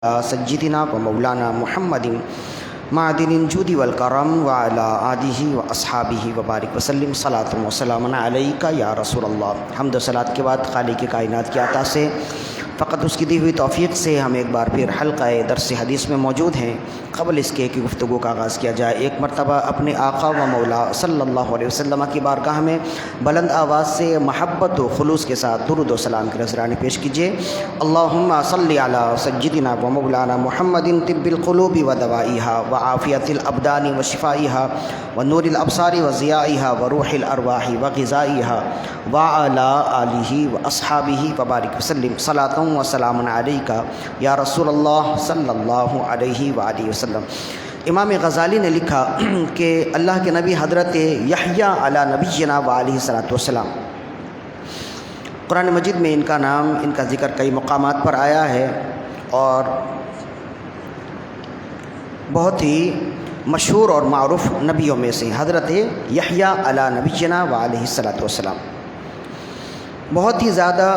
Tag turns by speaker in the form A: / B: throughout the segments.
A: سیدنا و مولانا محمد معدن الجود والکرم وعلی آلہ و اصحابہ وبارک وسلم صلاۃ و سلام علیک یا رسول اللہ۔ حمد و صلاۃ کے بعد خالق کائنات کی عطا سے فقط اس کی دی ہوئی توفیق سے ہم ایک بار پھر حلقہ درس حدیث میں موجود ہیں۔ قبل اس کے کہ گفتگو کا آغاز کیا جائے، ایک مرتبہ اپنے آقا و مولا صلی اللہ علیہ وسلم کی بارگاہ میں بلند آواز سے محبت و خلوص کے ساتھ درود و سلام کی نذرانے پیش کیجیے۔ اللہم صلی علی سیدنا و مولانا محمد طب القلوب و دوائیہا و عافیت الابدان و شفائیہا و نور الابصار و ضیائیہا و روح الارواح و غذائیہا وعلی آلہ و اصحابہ وبارک وسلم صلاۃ و سلام علیک یا رسول اللہ صلی اللہ علیہ وآلہ وسلم۔ امام غزالی نے لکھا کہ اللہ کے نبی حضرت یحییٰ علی نبینا وعلیہ الصلوۃ والسلام، قرآن مجید میں ان کا نام، ان کا ذکر کئی مقامات پر آیا ہے اور بہت ہی مشہور اور معروف نبیوں میں سے حضرت یحییٰ علی نبینا وعلیہ الصلوۃ والسلام بہت ہی زیادہ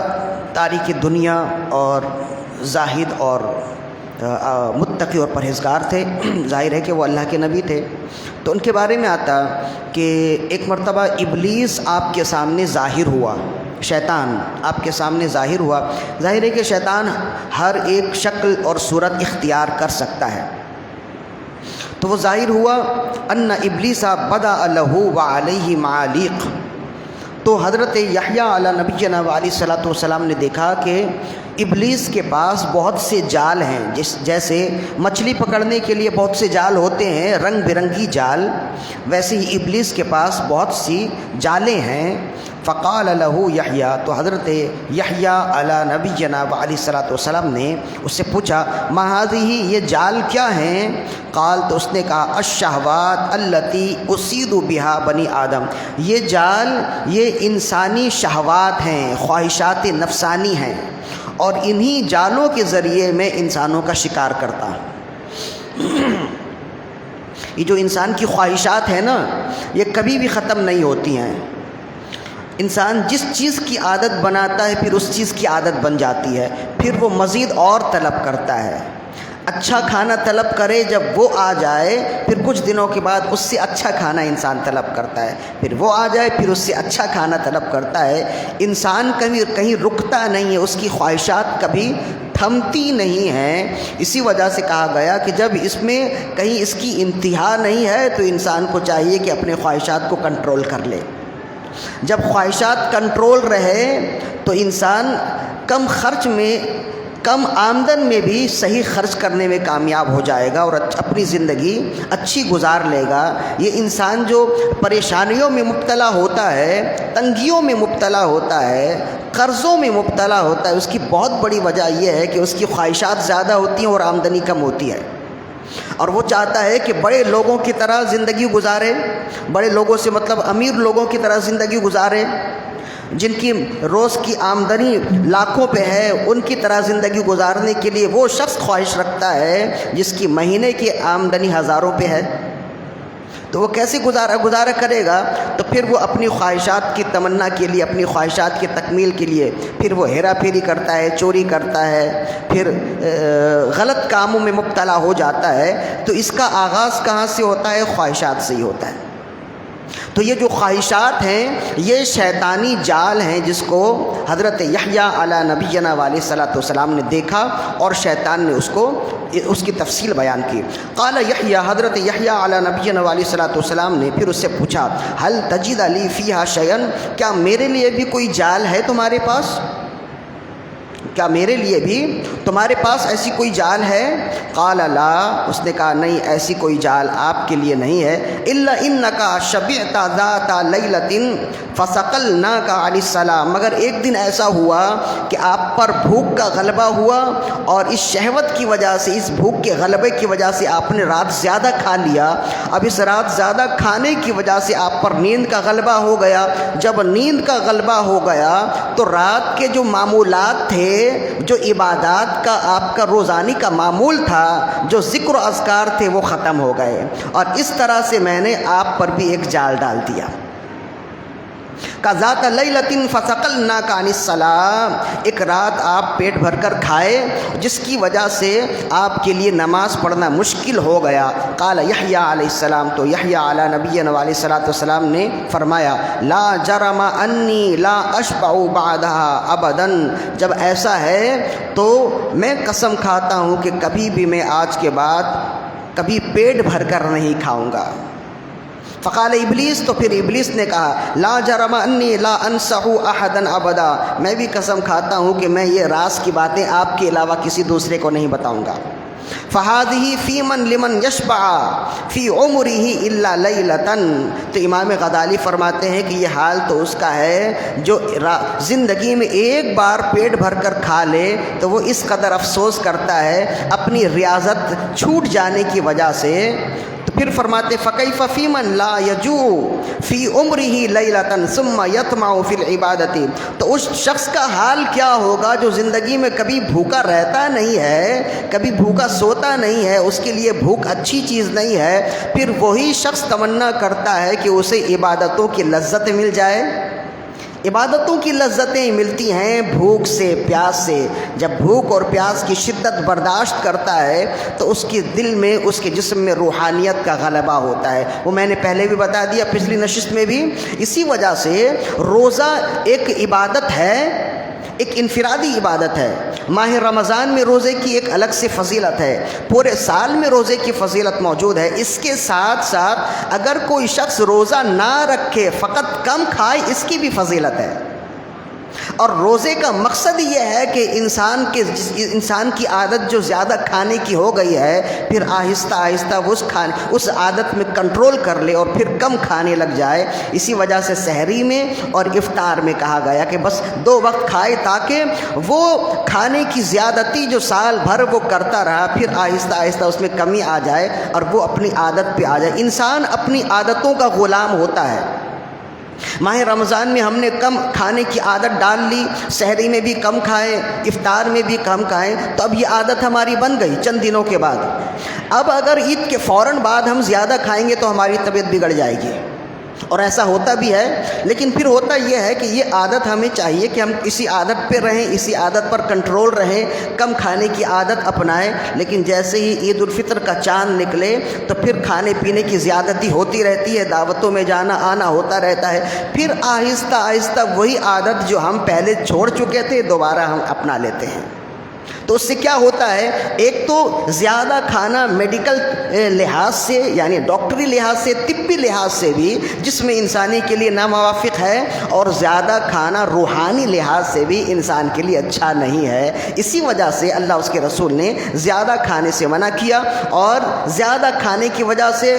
A: تاریک دنیا اور زاہد اور متقی اور پرہیزگار تھے۔ ظاہر ہے کہ وہ اللہ کے نبی تھے، تو ان کے بارے میں آتا کہ ایک مرتبہ ابلیس آپ کے سامنے ظاہر ہوا، شیطان آپ کے سامنے ظاہر ہوا۔ ظاہر ہے کہ شیطان ہر ایک شکل اور صورت اختیار کر سکتا ہے، تو وہ ظاہر ہوا ان ابلیس بدأ لہ وعلیہ معالیق۔ تو حضرت یحییٰ علی نبینا علیہ الصلوۃ والسلام نے دیکھا کہ ابلیس کے پاس بہت سے جال ہیں، جیسے مچھلی پکڑنے کے لیے بہت سے جال ہوتے ہیں، رنگ برنگی جال، ویسے ہی ابلیس کے پاس بہت سی جالیں ہیں۔ فقال لہ یحییٰ، تو حضرت یحییٰ علی نبینا علیہ الصلوۃ والسلام نے اس سے پوچھا ما ہذہ، یہ جال کیا ہیں؟ قال، تو اس نے کہا الشہوات التی اصید بہا بنی آدم، یہ جال یہ انسانی شہوات ہیں، خواہشات نفسانی ہیں، اور انہی جالوں کے ذریعے میں انسانوں کا شکار کرتا ہوں۔ یہ جو انسان کی خواہشات ہیں نا، یہ کبھی بھی ختم نہیں ہوتی ہیں۔ انسان جس چیز کی عادت بناتا ہے پھر اس چیز کی عادت بن جاتی ہے، پھر وہ مزید اور طلب کرتا ہے۔ اچھا کھانا طلب کرے، جب وہ آ جائے پھر کچھ دنوں کے بعد اس سے اچھا کھانا انسان طلب کرتا ہے، پھر وہ آ جائے پھر اس سے اچھا کھانا طلب کرتا ہے۔ انسان کہیں رکتا نہیں ہے، اس کی خواہشات کبھی تھمتی نہیں ہیں۔ اسی وجہ سے کہا گیا کہ جب اس میں کہیں اس کی انتہا نہیں ہے تو انسان کو چاہیے کہ اپنے خواہشات کو کنٹرول کر لے۔ جب خواہشات کنٹرول رہے تو انسان کم خرچ میں، کم آمدن میں بھی صحیح خرچ کرنے میں کامیاب ہو جائے گا اور اپنی زندگی اچھی گزار لے گا۔ یہ انسان جو پریشانیوں میں مبتلا ہوتا ہے، تنگیوں میں مبتلا ہوتا ہے، قرضوں میں مبتلا ہوتا ہے، اس کی بہت بڑی وجہ یہ ہے کہ اس کی خواہشات زیادہ ہوتی ہیں اور آمدنی کم ہوتی ہے، اور وہ چاہتا ہے کہ بڑے لوگوں کی طرح زندگی گزارے، بڑے لوگوں سے مطلب امیر لوگوں کی طرح زندگی گزارے، جن کی روز کی آمدنی لاکھوں پہ ہے، ان کی طرح زندگی گزارنے کے لیے وہ شخص خواہش رکھتا ہے جس کی مہینے کی آمدنی ہزاروں پہ ہے۔ تو وہ کیسے گزارا کرے گا؟ تو پھر وہ اپنی خواہشات کی تمنا کے لیے، اپنی خواہشات کی تکمیل کے لیے پھر وہ ہیرا پھیری کرتا ہے، چوری کرتا ہے، پھر غلط کاموں میں مبتلا ہو جاتا ہے۔ تو اس کا آغاز کہاں سے ہوتا ہے؟ خواہشات سے ہی ہوتا ہے۔ تو یہ جو خواہشات ہیں یہ شیطانی جال ہیں، جس کو حضرت یحییٰ علی نبینا علیہ الصلوۃ والسلام نے دیکھا اور شیطان نے اس کی تفصیل بیان کی۔ قال یحییٰ، حضرت یحییٰ علی نبینا علیہ الصلوۃ والسلام نے پھر اس سے پوچھا هل تجد لی فیہا شیئا، کیا میرے لیے بھی کوئی جال ہے تمہارے پاس؟ کیا میرے لیے بھی تمہارے پاس ایسی کوئی جال ہے؟ قال لا، اس نے کہا نہیں، ایسی کوئی جال آپ کے لیے نہیں ہے۔ الا انک شبعت ذات لیلۃ فثقلناک علی الصلاۃ، مگر ایک دن ایسا ہوا کہ آپ پر بھوک کا غلبہ ہوا اور اس شہوت کی وجہ سے، اس بھوک کے غلبے کی وجہ سے آپ نے رات زیادہ کھا لیا۔ اب اس رات زیادہ کھانے کی وجہ سے آپ پر نیند کا غلبہ ہو گیا۔ جب نیند کا غلبہ ہو گیا تو رات کے جو معمولات تھے، جو عبادات کا آپ کا روزانی کا معمول تھا، جو ذکر و اذکار تھے، وہ ختم ہو گئے، اور اس طرح سے میں نے آپ پر بھی ایک جال ڈال دیا۔ کذات لیلۃ فثقلناک عن الصلاۃ، ایک رات آپ پیٹ بھر کر کھائے جس کی وجہ سے آپ کے لیے نماز پڑھنا مشکل ہو گیا۔ قال یحییٰ علیہ السلام، تو یحییٰ علی نبینا علیہ الصلوۃ والسلام نے فرمایا لا جرم انی لا اشبع بعدها ابدا، جب ایسا ہے تو میں قسم کھاتا ہوں کہ کبھی بھی میں آج کے بعد کبھی پیٹ بھر کر نہیں کھاؤں گا۔ فقال ابلیس، تو پھر ابلیس نے کہا لا جرم انی لا انصح احدا ابدا، میں بھی قسم کھاتا ہوں کہ میں یہ راز کی باتیں آپ کے علاوہ کسی دوسرے کو نہیں بتاؤں گا۔ فہذہ فی من لمن یشبع فی عمرہ الا لیلۃ، تو امام غزالی فرماتے ہیں کہ یہ حال تو اس کا ہے جو زندگی میں ایک بار پیٹ بھر کر کھا لے تو وہ اس قدر افسوس کرتا ہے اپنی ریاضت چھوٹ جانے کی وجہ سے۔ تو پھر فرماتے فکیف فی من لا یجوع فی عمرہ لیلۃ ثم یطمع فی العبادۃ، تو اس شخص کا حال کیا ہوگا جو زندگی میں کبھی بھوکا رہتا نہیں ہے، کبھی بھوکا سوتا نہیں ہے، اس کے لیے بھوک اچھی چیز نہیں ہے، پھر وہی شخص تمنا کرتا ہے کہ اسے عبادتوں کی لذت مل جائے۔ عبادتوں کی لذتیں ملتی ہیں بھوک سے، پیاس سے۔ جب بھوک اور پیاس کی شدت برداشت کرتا ہے تو اس کے دل میں، اس کے جسم میں روحانیت کا غلبہ ہوتا ہے۔ وہ میں نے پہلے بھی بتا دیا پچھلی نشست میں بھی، اسی وجہ سے روزہ ایک عبادت ہے، ایک انفرادی عبادت ہے۔ ماہ رمضان میں روزے کی ایک الگ سے فضیلت ہے، پورے سال میں روزے کی فضیلت موجود ہے۔ اس کے ساتھ ساتھ اگر کوئی شخص روزہ نہ رکھے، فقط کم کھائے، اس کی بھی فضیلت ہے۔ اور روزے کا مقصد یہ ہے کہ انسان کی عادت جو زیادہ کھانے کی ہو گئی ہے، پھر آہستہ آہستہ اس عادت میں کنٹرول کر لے اور پھر کم کھانے لگ جائے۔ اسی وجہ سے سحری میں اور افطار میں کہا گیا کہ بس 2 وقت کھائے، تاکہ وہ کھانے کی زیادتی جو سال بھر وہ کرتا رہا، پھر آہستہ آہستہ اس میں کمی آ جائے اور وہ اپنی عادت پہ آ جائے۔ انسان اپنی عادتوں کا غلام ہوتا ہے۔ ماہ رمضان میں ہم نے کم کھانے کی عادت ڈال لی، سحری میں بھی کم کھائیں، افطار میں بھی کم کھائیں، تو اب یہ عادت ہماری بن گئی چند دنوں کے بعد۔ اب اگر عید کے فوراً بعد ہم زیادہ کھائیں گے تو ہماری طبیعت بگڑ جائے گی، اور ایسا ہوتا بھی ہے۔ لیکن پھر ہوتا یہ ہے کہ یہ عادت ہمیں چاہیے کہ ہم اسی عادت پہ رہیں، اسی عادت پر کنٹرول رہیں، کم کھانے کی عادت اپنائیں۔ لیکن جیسے ہی عید الفطر کا چاند نکلے تو پھر کھانے پینے کی زیادتی ہوتی رہتی ہے، دعوتوں میں جانا آنا ہوتا رہتا ہے، پھر آہستہ آہستہ وہی عادت جو ہم پہلے چھوڑ چکے تھے دوبارہ ہم اپنا لیتے ہیں۔ تو اس سے کیا ہوتا ہے، ایک تو زیادہ کھانا میڈیکل لحاظ سے، یعنی ڈاکٹری لحاظ سے، طبی لحاظ سے بھی جسم انسانی کے لیے ناموافق ہے، اور زیادہ کھانا روحانی لحاظ سے بھی انسان کے لیے اچھا نہیں ہے۔ اسی وجہ سے اللہ اس کے رسول نے زیادہ کھانے سے منع کیا، اور زیادہ کھانے کی وجہ سے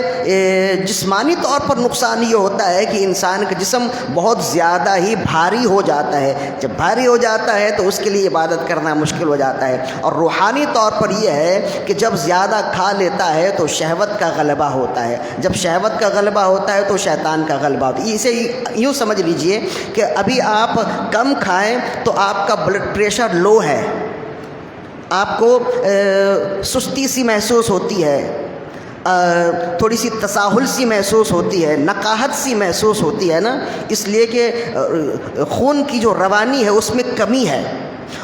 A: جسمانی طور پر نقصان یہ ہوتا ہے کہ انسان کا جسم بہت زیادہ ہی بھاری ہو جاتا ہے۔ جب بھاری ہو جاتا ہے تو اس کے لیے عبادت کرنا مشکل ہو جاتا ہے۔ اور روحانی طور پر یہ ہے کہ جب زیادہ کھا لیتا ہے تو شہوت کا غلبہ ہوتا ہے، جب شہوت کا غلبہ ہوتا ہے تو شیطان کا غلبہ ہوتا ہے۔ اسے یوں سمجھ لیجئے کہ ابھی آپ کم کھائیں تو آپ کا بلڈ پریشر لو ہے، آپ کو سستی سی محسوس ہوتی ہے، تھوڑی سی تساہل سی محسوس ہوتی ہے، نقاہت سی محسوس ہوتی ہے نا، اس لیے کہ خون کی جو روانی ہے اس میں کمی ہے۔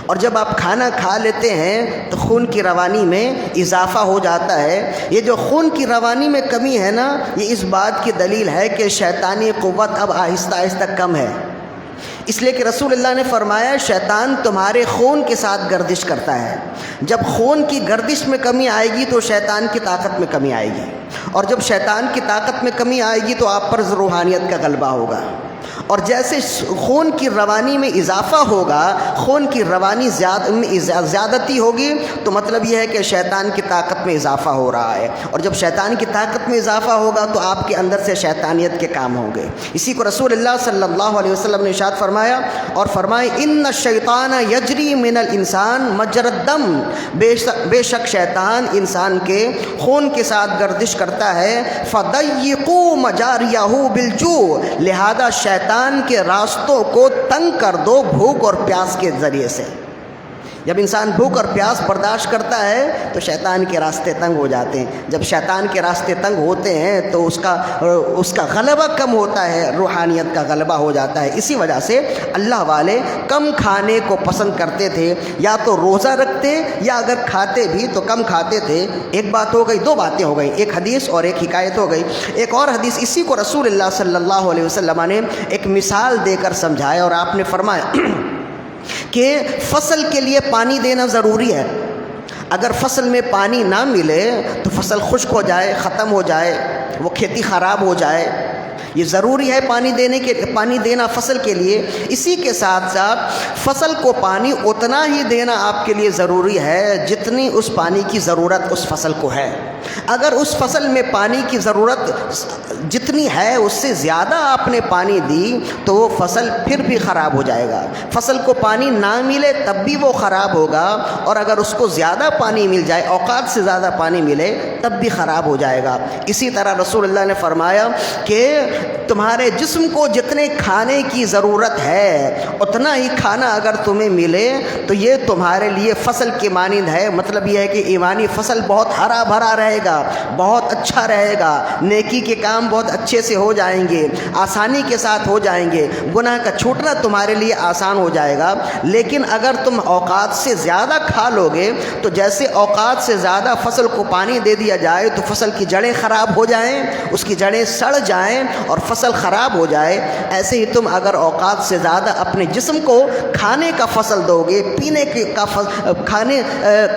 A: اور جب آپ کھانا کھا لیتے ہیں تو خون کی روانی میں اضافہ ہو جاتا ہے۔ یہ جو خون کی روانی میں کمی ہے نا، یہ اس بات کی دلیل ہے کہ شیطانی قوت اب آہستہ آہستہ کم ہے۔ اس لیے کہ رسول اللہ نے فرمایا شیطان تمہارے خون کے ساتھ گردش کرتا ہے، جب خون کی گردش میں کمی آئے گی تو شیطان کی طاقت میں کمی آئے گی، اور جب شیطان کی طاقت میں کمی آئے گی تو آپ پر روحانیت کا غلبہ ہوگا۔ اور جیسے خون کی روانی میں اضافہ ہوگا، خون کی روانی زیادتی ہوگی تو مطلب یہ ہے کہ شیطان کی طاقت میں اضافہ ہو رہا ہے، اور جب شیطان کی طاقت میں اضافہ ہوگا تو آپ کے اندر سے شیطانیت کے کام ہوں گے۔ اسی کو رسول اللہ صلی اللہ علیہ وسلم نے ارشاد فرمایا، اور فرمائے ان الشیطان یجری من الانسان مجرى الدم، بے شک شیطان انسان کے خون کے ساتھ گردش کرتا ہے، فضیقوا مجاریہ بالجوع، لہذا شیطان کے راستوں کو تنگ کر دو بھوک اور پیاس کے ذریعے سے۔ جب انسان بھوک اور پیاس برداشت کرتا ہے تو شیطان کے راستے تنگ ہو جاتے ہیں. جب شیطان کے راستے تنگ ہوتے ہیں تو اس کا غلبہ کم ہوتا ہے, روحانیت کا غلبہ ہو جاتا ہے. اسی وجہ سے اللہ والے کم کھانے کو پسند کرتے تھے, یا تو روزہ رکھتے یا اگر کھاتے بھی تو کم کھاتے تھے. ایک بات ہو گئی, دو باتیں ہو گئی, ایک حدیث اور ایک حکایت ہو گئی. ایک اور حدیث اسی کو رسول اللہ صلی اللہ علیہ وسلم نے ایک مثال دے کر سمجھایا, اور آپ نے فرمایا کہ فصل کے لیے پانی دینا ضروری ہے. اگر فصل میں پانی نہ ملے تو فصل خشک ہو جائے, ختم ہو جائے, وہ کھیتی خراب ہو جائے. یہ ضروری ہے پانی دینا فصل کے لیے. اسی کے ساتھ ساتھ فصل کو پانی اتنا ہی دینا آپ کے لیے ضروری ہے جتنی اس پانی کی ضرورت اس فصل کو ہے. اگر اس فصل میں پانی کی ضرورت جتنی ہے اس سے زیادہ آپ نے پانی دی تو وہ فصل پھر بھی خراب ہو جائے گا. فصل کو پانی نہ ملے تب بھی وہ خراب ہوگا, اور اگر اس کو زیادہ پانی مل جائے, اوقات سے زیادہ پانی ملے, تب بھی خراب ہو جائے گا. اسی طرح رسول اللہ نے فرمایا کہ تمہارے جسم کو جتنے کھانے کی ضرورت ہے اتنا ہی کھانا اگر تمہیں ملے تو یہ تمہارے لیے فصل کے مانند ہے. مطلب یہ ہے کہ ایمانی فصل بہت ہرا بھرا رہے گا, بہت اچھا رہے گا, نیکی کے کام بہت اچھے سے ہو جائیں گے, آسانی کے ساتھ ہو جائیں گے, گناہ کا چھوٹنا تمہارے لیے آسان ہو جائے گا. لیکن اگر تم اوقات سے زیادہ کھا لو گے تو جیسے اوقات سے زیادہ فصل کو پانی دے دیا جائے تو فصل کی جڑیں خراب ہو جائیں, اس کی جڑیں سڑ جائیں اور فصل خراب ہو جائے, ایسے ہی تم اگر اوقات سے زیادہ اپنے جسم کو کھانے کا فصل دو گے, پینے کا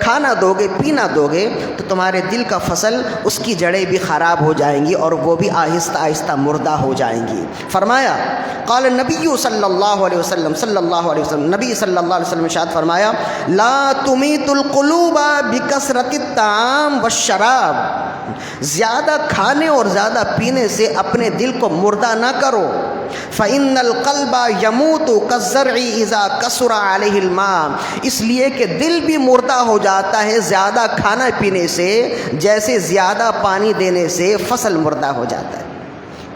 A: کھانا دو گے, پینا دو گے, تو تمہارے دل کا فصل, اس کی جڑیں بھی خراب ہو جائیں گی اور وہ بھی آہستہ آہستہ مردہ ہو جائیں گی. فرمایا قال النبی صلی اللہ علیہ وسلم نبی صلی اللہ علیہ وسلم ارشاد فرمایا لا تمیت القلوب بکثرت الطعام والشراب, زیادہ کھانے اور زیادہ پینے سے اپنے دل کو مردہ نہ کرو. فإن القلب يموت كالزرع اذا كثر عليه الماء, اس لیے کہ دل بھی مردہ ہو جاتا ہے زیادہ کھانا پینے سے, جیسے زیادہ پانی دینے سے فصل مردہ ہو جاتا ہے.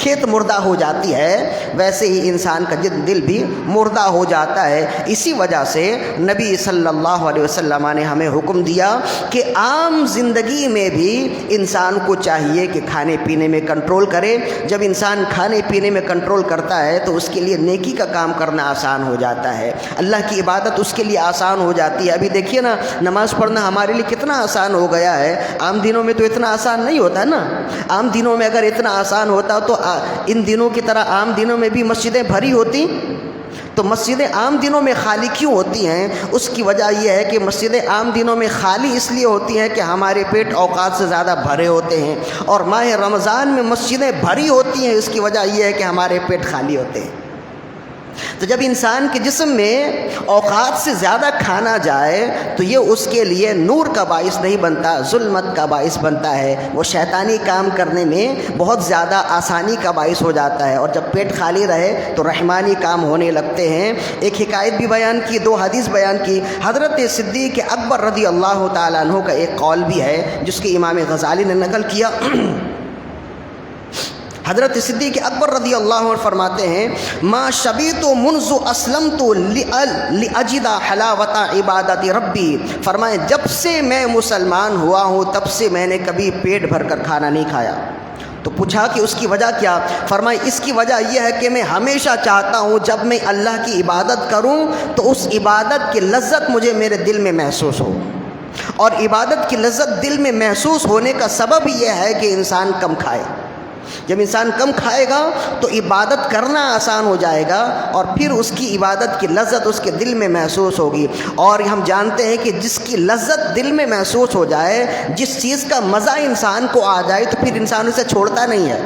A: کھیت مردہ ہو جاتی ہے ویسے ہی انسان کا دل بھی مردہ ہو جاتا ہے. اسی وجہ سے نبی صلی اللہ علیہ وسلم نے ہمیں حکم دیا کہ عام زندگی میں بھی انسان کو چاہیے کہ کھانے پینے میں کنٹرول کرے. جب انسان کھانے پینے میں کنٹرول کرتا ہے تو اس کے لیے نیکی کا کام کرنا آسان ہو جاتا ہے, اللہ کی عبادت اس کے لیے آسان ہو جاتی ہے. ابھی دیکھیے نا, نماز پڑھنا ہمارے لیے کتنا آسان ہو گیا ہے. عام دنوں میں تو اتنا آسان نہیں ہوتا نا. عام دنوں میں اگر اتنا آسان ہوتا تو ان دنوں کی طرح عام دنوں میں بھی مسجدیں بھری ہوتی. تو مسجدیں عام دنوں میں خالی کیوں ہوتی ہیں؟ اس کی وجہ یہ ہے کہ مسجدیں عام دنوں میں خالی اس لیے ہوتی ہیں کہ ہمارے پیٹ اوقات سے زیادہ بھرے ہوتے ہیں, اور ماہ رمضان میں مسجدیں بھری ہوتی ہیں, اس کی وجہ یہ ہے کہ ہمارے پیٹ خالی ہوتے ہیں. تو جب انسان کے جسم میں اوقات سے زیادہ کھانا جائے تو یہ اس کے لیے نور کا باعث نہیں بنتا, ظلمت کا باعث بنتا ہے. وہ شیطانی کام کرنے میں بہت زیادہ آسانی کا باعث ہو جاتا ہے, اور جب پیٹ خالی رہے تو رحمانی کام ہونے لگتے ہیں. ایک حکایت بھی بیان کی, دو حدیث بیان کی. حضرت صدیق اکبر رضی اللہ تعالیٰ عنہ کا ایک قول بھی ہے جس کے امام غزالی نے نقل کیا. حضرت صدیق اکبر رضی اللہ عنہ فرماتے ہیں ما شبیت منذ اسلمت لاجد حلاوت عبادت ربی. فرمائے جب سے میں مسلمان ہوا ہوں تب سے میں نے کبھی پیٹ بھر کر کھانا نہیں کھایا. تو پوچھا کہ اس کی وجہ کیا؟ فرمائے اس کی وجہ یہ ہے کہ میں ہمیشہ چاہتا ہوں جب میں اللہ کی عبادت کروں تو اس عبادت کی لذت مجھے میرے دل میں محسوس ہو, اور عبادت کی لذت دل میں محسوس ہونے کا سبب یہ ہے کہ انسان کم کھائے. جب انسان کم کھائے گا تو عبادت کرنا آسان ہو جائے گا, اور پھر اس کی عبادت کی لذت اس کے دل میں محسوس ہوگی. اور ہم جانتے ہیں کہ جس کی لذت دل میں محسوس ہو جائے, جس چیز کا مزہ انسان کو آ جائے تو پھر انسان اسے چھوڑتا نہیں ہے.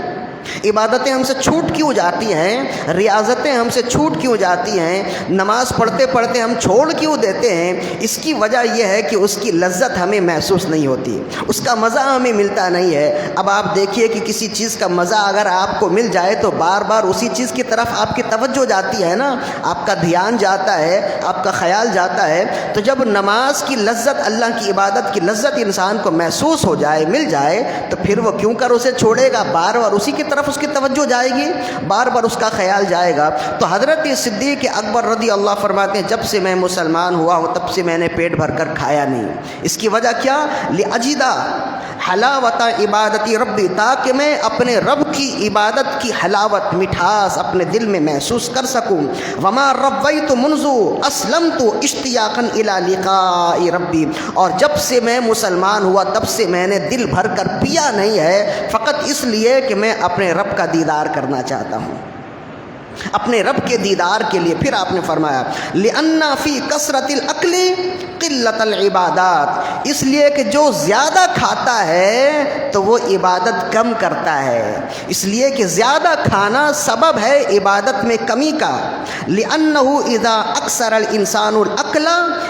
A: عبادتیں ہم سے چھوٹ کیوں جاتی ہیں, ریاضتیں ہم سے چھوٹ کیوں جاتی ہیں, نماز پڑھتے پڑھتے ہم چھوڑ کیوں دیتے ہیں؟ اس کی وجہ یہ ہے کہ اس کی لذت ہمیں محسوس نہیں ہوتی, اس کا مزہ ہمیں ملتا نہیں ہے. اب آپ دیکھیے کہ کسی چیز کا مزہ اگر آپ کو مل جائے تو بار بار اسی چیز کی طرف آپ کی توجہ جاتی ہے نا, آپ کا دھیان جاتا ہے, آپ کا خیال جاتا ہے. تو جب نماز کی لذت, اللہ کی عبادت کی لذت انسان کو محسوس ہو جائے, مل جائے, تو پھر وہ کیوں کر اسے چھوڑے گا, بار بار اسی کی طرف اس کی توجہ جائے گی، بار بار اس کا خیال جائے گا۔ تو حضرت صدیق اکبر رضی اللہ فرماتے ہیں جب سے میں مسلمان ہوا ہوں تب سے میں نے پیٹ بھر کر کھایا نہیں۔ اس کی وجہ کیا؟ لِأَجِدَ حلاوت عبادتی ربی، تاکہ میں اپنے رب کی عبادت کی حلاوت مٹھاس اپنے دل میں محسوس کر سکوں۔ وما رویت منذ اسلمت اشتیاقا الی لقاء ربی، اور جب سے میں مسلمان ہوا تب سے میں نے دل بھر کر پیا نہیں ہے، فقط اس لیے کہ میں اپنے رب کا دیدار کرنا چاہتا ہوں، اپنے رب کے دیدار کے لیے۔ پھر آپ نے فرمایا لِأَنَّ فِي كَثْرَةِ الْأَكْلِ قِلَّةَ الْعِبَادَاتِ، اس لیے کہ جو زیادہ کھاتا ہے تو وہ عبادت کم کرتا ہے، اس لیے کہ زیادہ کھانا سبب ہے عبادت میں کمی کا۔ لِأَنَّهُ إِذَا أَكْثَرَ الْإِنسَانُ الْأَكْلَ،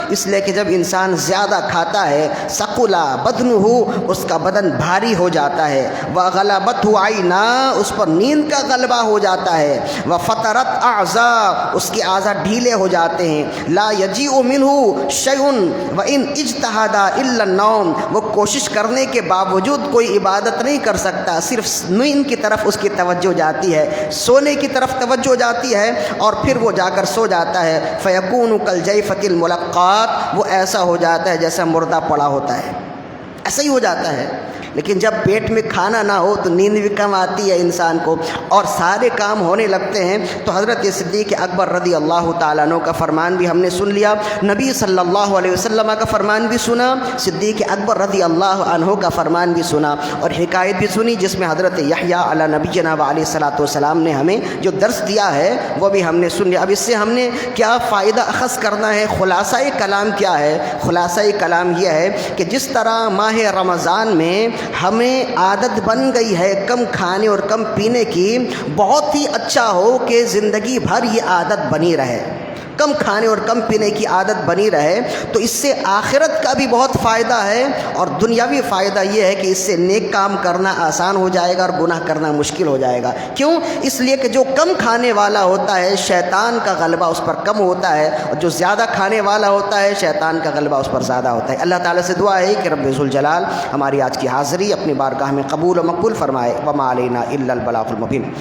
A: اس لیے کہ جب انسان زیادہ کھاتا ہے ثقل بدنه، اس کا بدن بھاری ہو جاتا ہے، وغلبته عیناہ، اس پر نیند کا غلبہ ہو جاتا ہے، وفترت اعضاء، اس کے اعضاء ڈھیلے ہو جاتے ہیں، لا یجیء منه شیء وان اجتہد الا النوم، وہ کوشش کرنے کے باوجود کوئی عبادت نہیں کر سکتا، صرف نیند کی طرف اس کی توجہ جاتی ہے، سونے کی طرف توجہ جاتی ہے، اور پھر وہ جا کر سو جاتا ہے۔ فیکون کالجیفۃ الملقات، وہ ایسا ہو جاتا ہے جیسا مردہ پڑا ہوتا ہے، ایسا ہی ہو جاتا ہے۔ لیکن جب پیٹ میں کھانا نہ ہو تو نیند بھی کم آتی ہے انسان کو، اور سارے کام ہونے لگتے ہیں۔ تو حضرت صدیق اکبر رضی اللہ تعالیٰ عنہ کا فرمان بھی ہم نے سن لیا، نبی صلی اللہ علیہ وسلم کا فرمان بھی سنا، صدیق اکبر رضی اللہ عنہ کا فرمان بھی سنا، اور حکایت بھی سنی جس میں حضرت یحییٰ علی نبینا علیہ الصلوۃ والسلام نے ہمیں جو درس دیا ہے وہ بھی ہم نے سن لیا۔ اب اس سے ہم نے کیا فائدہ اخذ کرنا ہے؟ خلاصۂ کلام کیا ہے؟ خلاصۂ کلام یہ ہے کہ جس طرح ماہ رمضان میں ہمیں عادت بن گئی ہے کم کھانے اور کم پینے کی، بہت ہی اچھا ہو کہ زندگی بھر یہ عادت بنی رہے، کم کھانے اور کم پینے کی عادت بنی رہے، تو اس سے آخرت کا بھی بہت فائدہ ہے، اور دنیاوی فائدہ یہ ہے کہ اس سے نیک کام کرنا آسان ہو جائے گا اور گناہ کرنا مشکل ہو جائے گا۔ کیوں؟ اس لیے کہ جو کم کھانے والا ہوتا ہے شیطان کا غلبہ اس پر کم ہوتا ہے، اور جو زیادہ کھانے والا ہوتا ہے شیطان کا غلبہ اس پر زیادہ ہوتا ہے۔ اللہ تعالیٰ سے دعا ہے کہ رب ذوالجلال ہماری آج کی حاضری اپنی بارگاہ میں قبول و مقبول فرمائے۔ وما علینا الا البلاغ المبین۔